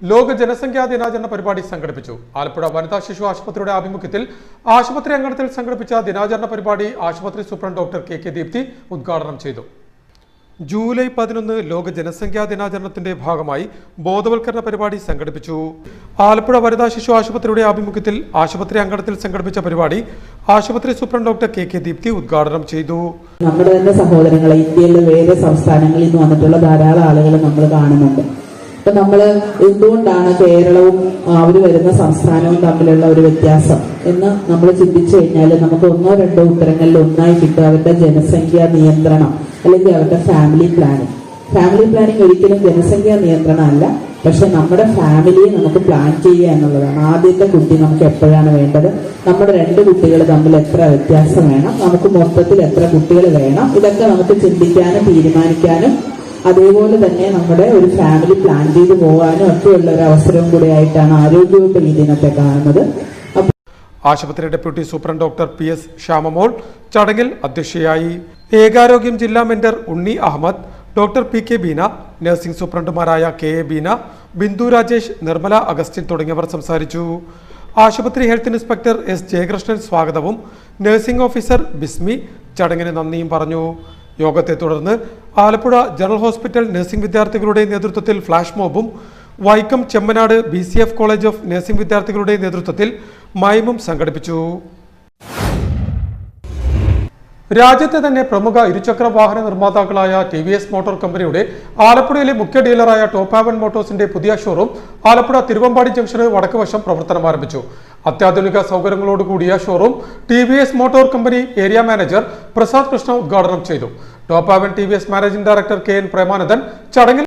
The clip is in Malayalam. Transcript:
ലോക ജനസംഖ്യാ ദിനാചരണ പരിപാടി സംഘടിപ്പിച്ചു. ആലപ്പുഴ വനിതാ ശിശു ആശുപത്രിയുടെ ആഭിമുഖ്യത്തിൽ ആശുപത്രി അങ്കണത്തിൽ സംഘടിപ്പിച്ച ദിനാചരണ പരിപാടി ആശുപത്രി സൂപ്രണ്ട് ഡോക്ടർ കെ ദീപ്തി ഉദ്ഘാടനം ചെയ്തു. ജൂലൈ 11 ലോക ജനസംഖ്യാ ദിനാചരണത്തിന്റെ ഭാഗമായി ബോധവൽക്കരണ പരിപാടി സംഘടിപ്പിച്ചു. ആലപ്പുഴ വനിതാ ശിശു ആശുപത്രിയുടെ ആഭിമുഖ്യത്തിൽ ആശുപത്രി അങ്കണത്തിൽ സംഘടിപ്പിച്ച പരിപാടി ആശുപത്രി സൂപ്രണ്ട് ഡോക്ടർ കെ ദീപ്തി ഉദ്ഘാടനം ചെയ്തു. നമ്മുടെ തന്നെ സഹോദരങ്ങളെ ഇന്ത്യയിലെ വേറെ സംസ്ഥാനങ്ങളിൽ നിന്ന് വന്നിട്ടുള്ള ധാരാളം ആളുകൾ നമ്മൾ കാണുന്നുണ്ട്. അപ്പൊ നമ്മൾ എന്തുകൊണ്ടാണ് കേരളവും അവർ വരുന്ന സംസ്ഥാനവും തമ്മിലുള്ള ഒരു വ്യത്യാസം എന്ന് നമ്മൾ ചിന്തിച്ചു കഴിഞ്ഞാൽ നമുക്ക് ഒന്നോ രണ്ടോ ഉത്തരങ്ങളിൽ ഒന്നായി കിട്ടും. അവരുടെ ജനസംഖ്യാ നിയന്ത്രണം അല്ലെങ്കിൽ അവരുടെ ഫാമിലി പ്ലാനിങ് ഒരിക്കലും ജനസംഖ്യാ നിയന്ത്രണം അല്ല, പക്ഷെ നമ്മുടെ ഫാമിലിയെ നമുക്ക് പ്ലാൻ ചെയ്യുക എന്നുള്ളതാണ്. ആദ്യത്തെ കുട്ടി നമുക്ക് എപ്പോഴാണ് വേണ്ടത്, നമ്മുടെ 2 കുട്ടികൾ തമ്മിൽ എത്ര വ്യത്യാസം വേണം, നമുക്ക് മൊത്തത്തിൽ എത്ര കുട്ടികൾ വേണം, ഇതൊക്കെ നമുക്ക് ചിന്തിക്കാനും തീരുമാനിക്കാനും അതേപോലെ തന്നെ നമ്മുടെ ഒരു ഫാമിലി പ്ലാൻ ചെയ്ത് പോകാനും ഒക്കെയുള്ള ഒരു അവസരവും കൂടി ആയിട്ടാണ് ആരോഗ്യവകുപ്പ് ഈ ദിനത്തെ കാണുന്നത്. ആശുപത്രി deputy superintendent doctor PS Shyamamol ചടങ്ങിൽ അധ്യക്ഷയായി. ഏകാരോഗ്യം ജില്ലാ mentor Unni Ahmed, doctor PK Beena, nursing സൂപ്രണ്ടുമാരായ KA ബീന, ബിന്ദു രാജേഷ്, നിർമ്മല അഗസ്റ്റിൻ തുടങ്ങിയവർ സംസാരിച്ചു. ആശുപത്രി ഹെൽത്ത് ഇൻസ്പെക്ടർ S ജയകൃഷ്ണൻ സ്വാഗതവും നഴ്സിംഗ് ഓഫീസർ ബിസ്മി ചടങ്ങിന് നന്ദിയും പറഞ്ഞു. യോഗത്തെ തുടർന്ന് ആലപ്പുഴ ജനറൽ ഹോസ്പിറ്റൽ നഴ്സിംഗ് വിദ്യാർത്ഥികളുടെ നേതൃത്വത്തിൽ ഫ്ലാഷ് മോബും Vaikom Chemmanad BCF college of nursing വിദ്യാർത്ഥികളുടെ നേതൃത്വത്തിൽ മൈമും സംഘടിപ്പിച്ചു. രാജ്യത്തെ തന്നെ പ്രമുഖ ഇരുചക്ര വാഹന നിർമ്മാതാക്കളായ TVS മോട്ടോർ കമ്പനിയുടെ ആലപ്പുഴയിലെ മുഖ്യ ഡീലറായ ടോപ്പ് ഹാവൻ മോട്ടോഴ്സിന്റെ പുതിയ ഷോറൂം ആലപ്പുഴ തിരുവമ്പാടി ജംഗ്ഷന് വടക്ക് വശം പ്രവർത്തനം ആരംഭിച്ചു. അത്യാധുനിക സൗകര്യങ്ങളോട് കൂടിയ showroom TVS motor company area manager Prasad Krishna ഉദ്ഘാടനം ചെയ്തു. Top haven TVS managing director KN Premanandan ചടങ്ങിൽ